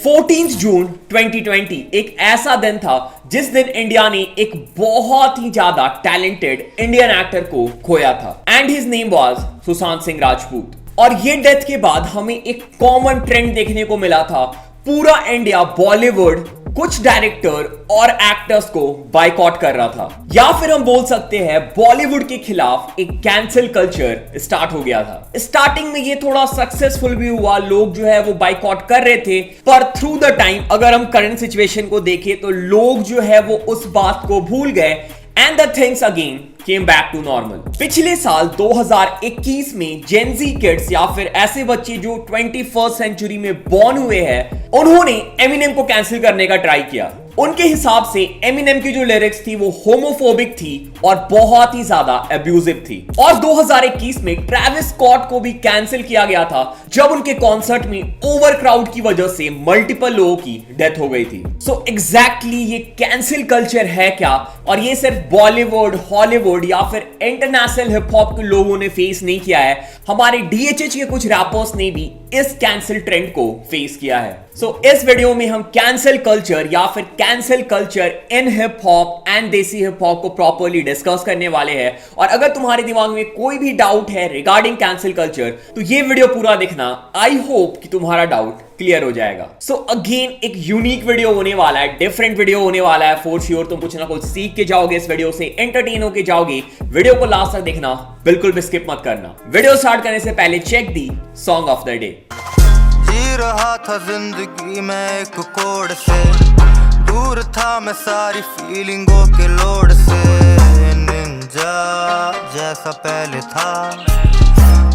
14 जून 2020 एक ऐसा दिन था जिस दिन इंडिया ने एक बहुत ही ज्यादा टैलेंटेड इंडियन एक्टर को खोया था and his name was Sushant Singh Rajput. और ये डेथ के बाद हमें एक कॉमन ट्रेंड देखने को मिला था। पूरा इंडिया बॉलीवुड कुछ डायरेक्टर और एक्टर्स को बायकॉट कर रहा था, या फिर हम बोल सकते हैं बॉलीवुड के खिलाफ एक कैंसिल कल्चर स्टार्ट हो गया था। स्टार्टिंग में ये थोड़ा सक्सेसफुल भी हुआ, लोग जो है वो बायकॉट कर रहे थे, पर थ्रू द टाइम अगर हम करंट सिचुएशन को देखें तो लोग जो है वो उस बात को भूल गए and the things again came back to normal. पिछले साल 2021 में जेनजी किड्स या फिर ऐसे बच्चे जो 21st सेंचुरी में बॉर्न हुए हैं, उन्होंने एमिनेम को कैंसिल करने का ट्राई किया। उनके हिसाब से एमिनेम की जो लिरिक्स थी वो होमोफोबिक थी और बहुत ही ज्यादा अब्यूजिव थी। और 2021 में ट्रेविस स्कॉट को भी कैंसिल किया गया था जब उनके कॉन्सर्ट में ओवरक्राउड की वजह से मल्टीपल लोगों की डेथ हो गई थी। सो एग्जैक्टली ये कैंसिल कल्चर है क्या, और ये सिर्फ बॉलीवुड, हॉलीवुड या फिर इंटरनेशनल हिप हॉप के लोगों ने फेस नहीं किया है, हमारे डीएचएच के कुछ रैपर्स ने भी इस कैंसिल ट्रेंड को फेस किया है। सो इस वीडियो में हम कैंसिल कल्चर या फिर cancel culture in hip hop and देसी हिप हॉप को प्रॉपर्ली डिस्कस करने वाले हैं। और अगर तुम्हारे दिमाग में कोई भी डाउट है रिगार्डिंग कैंसिल कल्चर तो ये वीडियो पूरा देखना। आई होप कि तुम्हारा डाउट क्लियर हो जाएगा। सो अगेन एक यूनिक वीडियो होने वाला है, डिफरेंट वीडियो होने वाला है। फॉर श्योर तुम कुछ ना कुछ सीख के जाओगे इस वीडियो से, एंटरटेन होके जाओगे। वीडियो को लास्ट तक देखना, बिल्कुल भी स्किप मत करना। वीडियो स्टार्ट करने से पहले check the song of the day. जी रहा था जिंदगी में एक कोड से, दूर था मैं सारी फीलिंगों के लोड से। निंजा जैसा पहले था,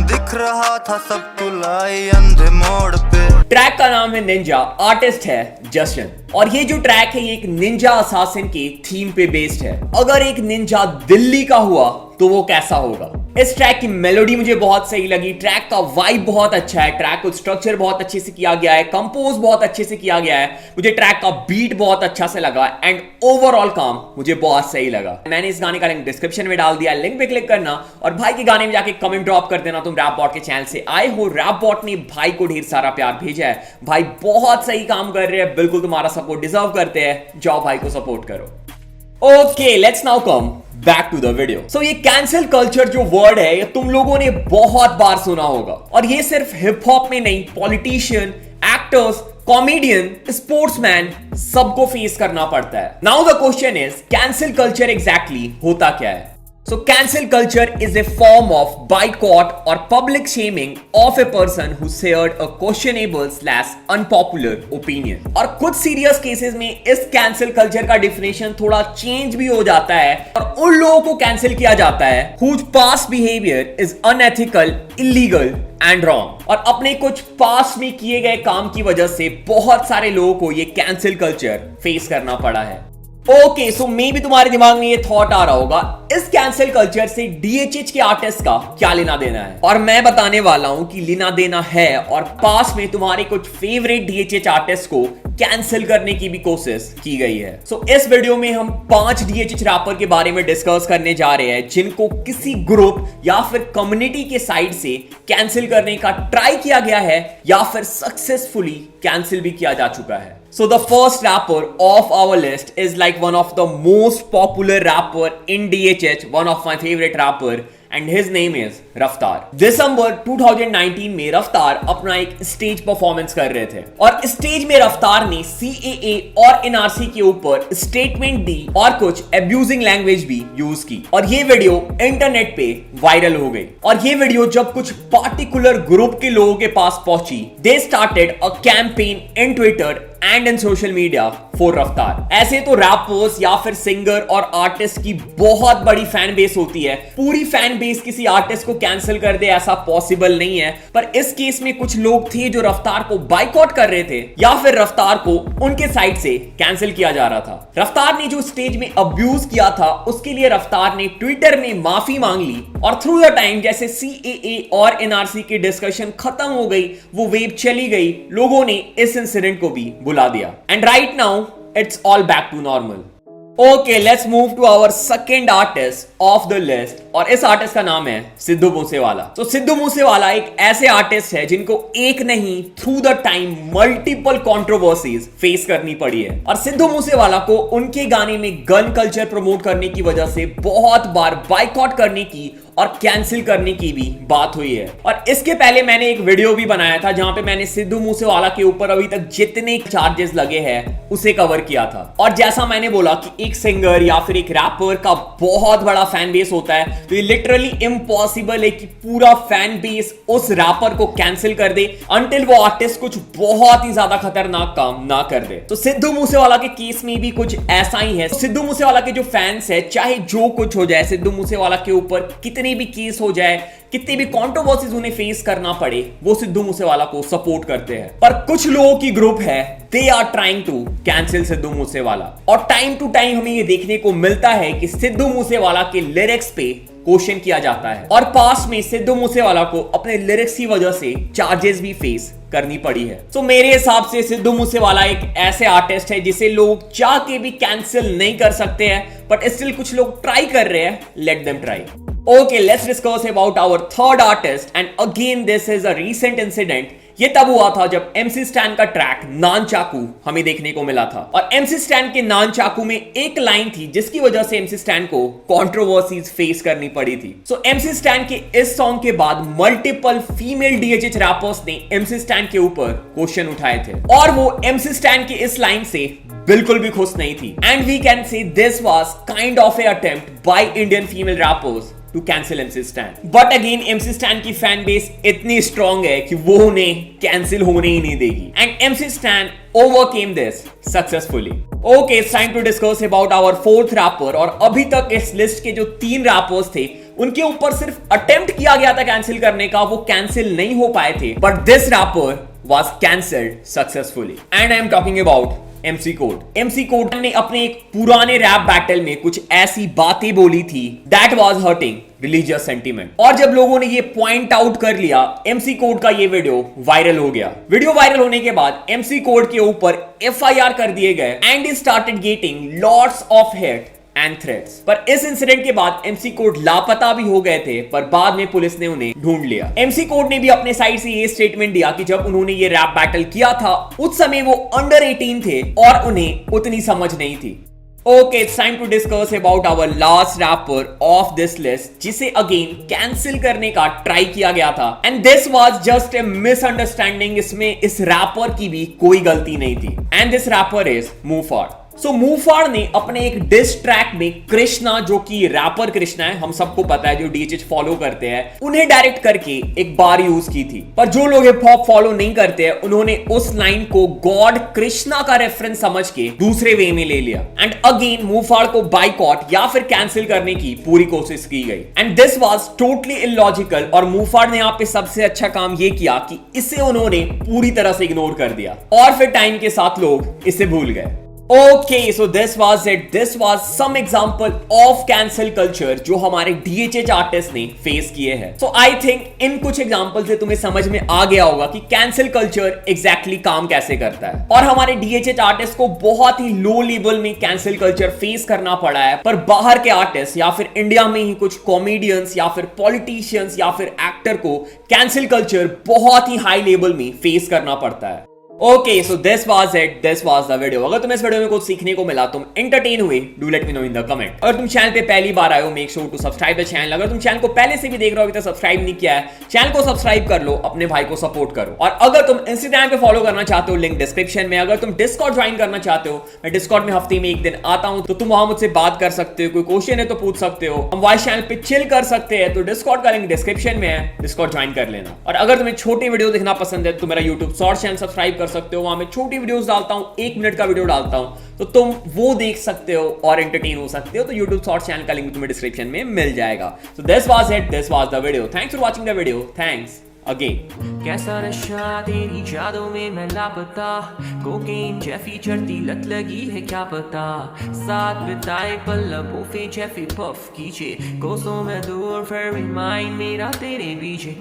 दिख रहा था सब तुलाई अंधे मोड़ पे। ट्रैक का नाम है निंजा, आर्टिस्ट है जस्टिन। और ये जो ट्रैक है ये एक निंजा असासिन के थीम पे बेस्ड है। अगर एक निंजा दिल्ली का हुआ तो वो कैसा होगा। इस ट्रैक की मेलोडी मुझे बहुत सही लगी, ट्रैक का वाइब बहुत अच्छा है, ट्रैक को स्ट्रक्चर बहुत अच्छे से किया गया है, कंपोज बहुत अच्छे से किया गया है, मुझे ट्रैक का बीट बहुत अच्छा से लगा एंड ओवरऑल काम मुझे बहुत सही लगा। मैंने इस गाने का लिंक डिस्क्रिप्शन में डाल दिया, लिंक पे क्लिक करना और भाई के गाने में जाके कमेंट ड्रॉप कर देना तुम रैप बॉट के चैनल से आए हो। रैप बॉट ने भाई को ढेर सारा प्यार भेजा है, भाई बहुत सही काम कर रहे हैं, बिल्कुल तुम्हारा सपोर्ट डिजर्व करते हैं, जाओ भाई को सपोर्ट करो। Okay let's now come back to the video. So ये कैंसिल कल्चर जो वर्ड है ये तुम लोगों ने बहुत बार सुना होगा, और ये सिर्फ हिप हॉप में नहीं, पॉलिटिशियन, एक्टर्स, कॉमेडियन, स्पोर्ट्समैन सबको फेस करना पड़ता है। Now the question is cancel culture exactly होता क्या है। So cancel culture is a form of boycott or public shaming of a person who shared a questionable/unpopular opinion। और कुछ serious cases में इस कैंसिल कल्चर का डिफिनेशन थोड़ा change भी हो जाता है और उन लोगों को कैंसिल किया जाता है whose past behavior is unethical, illegal and wrong। और अपने कुछ पास्ट में किए गए काम की वजह से बहुत सारे लोगों को ये कैंसिल कल्चर फेस करना पड़ा है। ओके सो मे भी तुम्हारे दिमाग में ये थॉट आ रहा होगा इस कैंसिल कल्चर से डीएचएच के आर्टिस्ट का क्या लेना देना है, और मैं बताने वाला हूं कि लेना देना है। और पास में तुम्हारे कुछ फेवरेट डीएचएच आर्टिस्ट को कैंसिल करने की भी कोशिश की गई है। सो इस वीडियो में हम 5 डीएचएच रैपर के बारे में डिस्कस करने जा रहे हैं जिनको किसी ग्रुप या फिर कम्युनिटी के साइड से कैंसिल करने का ट्राई किया गया है या फिर सक्सेसफुली कैंसिल भी किया जा चुका है। So the first rapper of our list is like one of the most popular rapper in DHH, one of my favorite rapper, and his name is रफ्तार। दिसंबर 2019 में रफ्तार अपना एक स्टेज परफॉर्मेंस कर रहे थे और स्टेज में रफ्तार ने CAA और NRC के ऊपर स्टेटमेंट दी और कुछ एब्यूजिंग लैंग्वेज भी यूज की, और ये वीडियो इंटरनेट पे वायरल हो गई। और ये वीडियो जब कुछ पार्टिकुलर ग्रुप के लोगों के पास पहुंची, they started a campaign in Twitter and in social media for रफ्तार। ऐसे तो रैपर्स या फिर सिंगर और आर्टिस्ट की बहुत बड़ी फैन बेस होती है, पूरी फैन बेस किसी आर्टिस्ट को कैंसिल कर दे ऐसा पॉसिबल नहीं है, पर इस केस में कुछ लोग थे जो रफ्तार को बायकॉट कर रहे थे या फिर रफ्तार को उनके साइड से कैंसिल किया जा रहा था। रफ्तार ने जो स्टेज में अब्यूज किया था उसके लिए रफ्तार ने ट्विटर में माफी मांग ली, और थ्रू द टाइम जैसे CAA और NRC की डिस्कशन खत्म हो गई, वो वेव चली गई, लोगों ने इस इंसिडेंट को भी बुला दिया and right now it's all back to normal. Okay, let's move to our second artist of the list, और इस आर्टिस्ट का नाम है सिद्धू मूसेवाला। तो सिद्धू मूसेवाला एक ऐसे आर्टिस्ट है जिनको एक नहीं through the time multiple controversies face करनी पड़ी है, और सिद्धू मूसेवाला को उनके गाने में गन कल्चर प्रमोट करने की वजह से बहुत बार बाइकआउट करने की और कैंसिल करने की भी बात हुई है। और इसके पहले मैंने एक वीडियो भी बनाया था जहां पे मैंने सिद्धू मूसेवाला के ऊपर अभी तक जितने चार्जेस लगे हैं उसे कवर किया था। और जैसा मैंने बोला कि एक सिंगर या फिर एक रैपर का बहुत बड़ा फैन बेस होता है, तो ये लिटरली इम्पॉसिबल है कि पूरा फैन बेस उस रैपर को कैंसिल कर दे अनटिल वो आर्टिस्ट कुछ बहुत ही ज्यादा खतरनाक काम ना कर दे। तो सिद्धू मूसेवाला के केस में भी कुछ ऐसा ही है। सिद्धू मूसेवाला के जो फैंस है, चाहे जो कुछ हो जाए, सिद्धू मूसेवाला के ऊपर कितने भी केस हो जाए, कितनी भी कंट्रोवर्सीज उन्हें फेस करना पड़े, वो सिद्धू मूसेवाला को सपोर्ट करते हैं। पर कुछ लोगों की ग्रुप है, they are trying to cancel Sidhu Moosewala, और टाइम टू टाइम हमें ये देखने को मिलता है कि सिद्धू मूसेवाला के लिरिक्स पे क्वेश्चन किया जाता है, और पास्ट में सिद्धू मूसेवाला को अपने लिरिक्स की वजह से चार्जेस भी फेस करनी पड़ी है। तो मेरे हिसाब से सिद्धू मूसेवाला एक ऐसे आर्टिस्ट है जिसे लोग चाह के भी कैंसिल नहीं कर सकते हैं, बट स्टिल कुछ लोग ट्राई कर रहे हैं, let them try. Okay, let's discuss about our third artist, and again this is a recent incident. ये तब हुआ था जब MC Stan का ट्रैक नान चाकू हमें देखने को मिला था, और MC Stan के नान चाकू में एक लाइन थी जिसकी वजह से MC Stan को कंट्रोवर्सीज फेस करनी पड़ी थी। सो MC Stan के इस सॉन्ग के बाद मल्टीपल फीमेल DHH रैपर्स ने MC Stan के ऊपर क्वेश्चन उठाए थे, और वो MC Stan की इस लाइन से बिल्कुल भी खुश नहीं थी, and we can say this was kind of a attempt by Indian female rappers to cancel MC Stan। But again MC Stan की फैन बेस इतनी स्ट्रॉन्ग है कि वो उन्हें कैंसिल होने ही नहीं देगी, and MC Stan overcame this successfully. Okay, it's time to discuss about our fourth rapper, और अभी तक इस लिस्ट के जो 3 रैपर्स थे उनके ऊपर सिर्फ अटेम्प्ट किया गया था कैंसिल करने का, वो कैंसिल नहीं हो पाए थे, but this rapper was cancelled successfully, and I am talking about MC Code। MC Code ने अपने एक पुराने रैप बैटल में कुछ ऐसी बातें बोली थी that was hurting religious sentiment, और जब लोगों ने ये पॉइंट आउट कर लिया, MC Code का ये वीडियो वायरल हो गया। वीडियो वायरल होने के बाद MC Code के ऊपर FIR कर दिए गए, and he started getting lots of hit and threats. पर इस इंसिडेंट के बाद MC Code लापता भी हो गए थे, पर बाद में पुलिस ने उन्हें ढूंढ लिया। MC Code ने भी अपने साइड से ये स्टेटमेंट दिया कि जब उन्होंने ये रैप बैटल किया था उस समय वो अंडर 18 थे और उन्हें उतनी समझ नहीं थी। Okay, it's time to discuss about our last rapper of this list, जिसे अगेन कैंसिल करने का ट्राई किया गया था, and this was just a misunderstanding। इसमें इस रैपर की भी कोई गलती नहीं थी, and this rapper is Mufar। सो मूफाड़ ने अपने एक डिस ट्रैक में कृष्णा, जो कि रैपर कृष्णा है, हम सबको पता है जो DHH फॉलो करते हैं, उन्हें डायरेक्ट करके एक बार यूज की थी। पर जो लोग हिप हॉप फॉलो नहीं करते हैं उन्होंने उस लाइन को गॉड कृष्णा का रेफरेंस समझ के दूसरे वे में ले लिया, एंड अगेन मूफाड़ को बाइकआउट या फिर कैंसिल करने की पूरी कोशिश की गई, and this was totally illogical. और मूफाड़ ने यहाँ पे सबसे अच्छा काम ये किया कि इसे उन्होंने पूरी तरह से इग्नोर कर दिया, और फिर टाइम के साथ लोग इसे भूल गए। Okay, so this was it. This was some example of cancel culture जो हमारे DHH आर्टिस्ट ने फेस किए हैं। So I think इन कुछ एग्जाम्पल से तुम्हें समझ में आ गया होगा कि कैंसिल कल्चर एग्जैक्टली काम कैसे करता है, और हमारे DHH आर्टिस्ट को बहुत ही लो लेवल में कैंसिल कल्चर फेस करना पड़ा है, पर बाहर के आर्टिस्ट या फिर इंडिया में ही कुछ कॉमेडियंस या फिर पॉलिटिशियंस या फिर एक्टर को कैंसिल कल्चर बहुत ही हाई लेवल में फेस करना पड़ता है। Okay, so this was it, this was the video. अगर तुम्हें इस वीडियो में कुछ सीखने को मिला, तुम एंटरटेन हुए, do let me know in the comment. अगर तुम चैनल पे पहली बार आए हो, make sure to subscribe the channel. अगर तुम चैनल को पहले से भी देख रहे हो, अभी तक सब्सक्राइब नहीं किया है, चैनल को सब्सक्राइब कर लो, अपने भाई को सपोर्ट करो। और अगर तुम इंस्टाग्राम पे फॉलो करना चाहते हो, लिंक डिस्क्रिप्शन में। अगर तुम डिस्कॉर्ड ज्वाइन करना चाहते हो, मैं डिस्कॉर्ड में हफ्ते में एक दिन आता हूं, तो तुम वहां मुझसे बात कर सकते हो, कोई क्वेश्चन है तो पूछ सकते हो, हम वॉइस चैनल पे चिल कर सकते हैं। तो डिस्कॉर्ड का लिंक डिस्क्रिप्शन में है, डिस्कॉर्ड ज्वाइन कर लेना। और अगर तुम्हें छोटी वीडियो देखना पसंद है तो मेरा यूट्यूब शॉर्ट चैनल सब्सक्राइब कर सकते हो, वहां मैं छोटी वीडियोस डालता हूं, 1 मिनट का वीडियो डालता हूं, तो तुम वो देख सकते हो और एंटरटेन हो सकते हो। तो YouTube शॉर्ट चैनल का लिंक तुम्हें डिस्क्रिप्शन में मिल जाएगा। So this was it, this was the video. Thanks for watching the video, thanks again. कैसा नशा तेरी यादों में मैं लापता, कोकेन जैफी चढ़ती लत लगी है क्या पता, साथ बिताए पल लबों पे जैफी पफ कीजिए, कोसों में दूर फिर भी माइंड मेरा तेरे पीछे।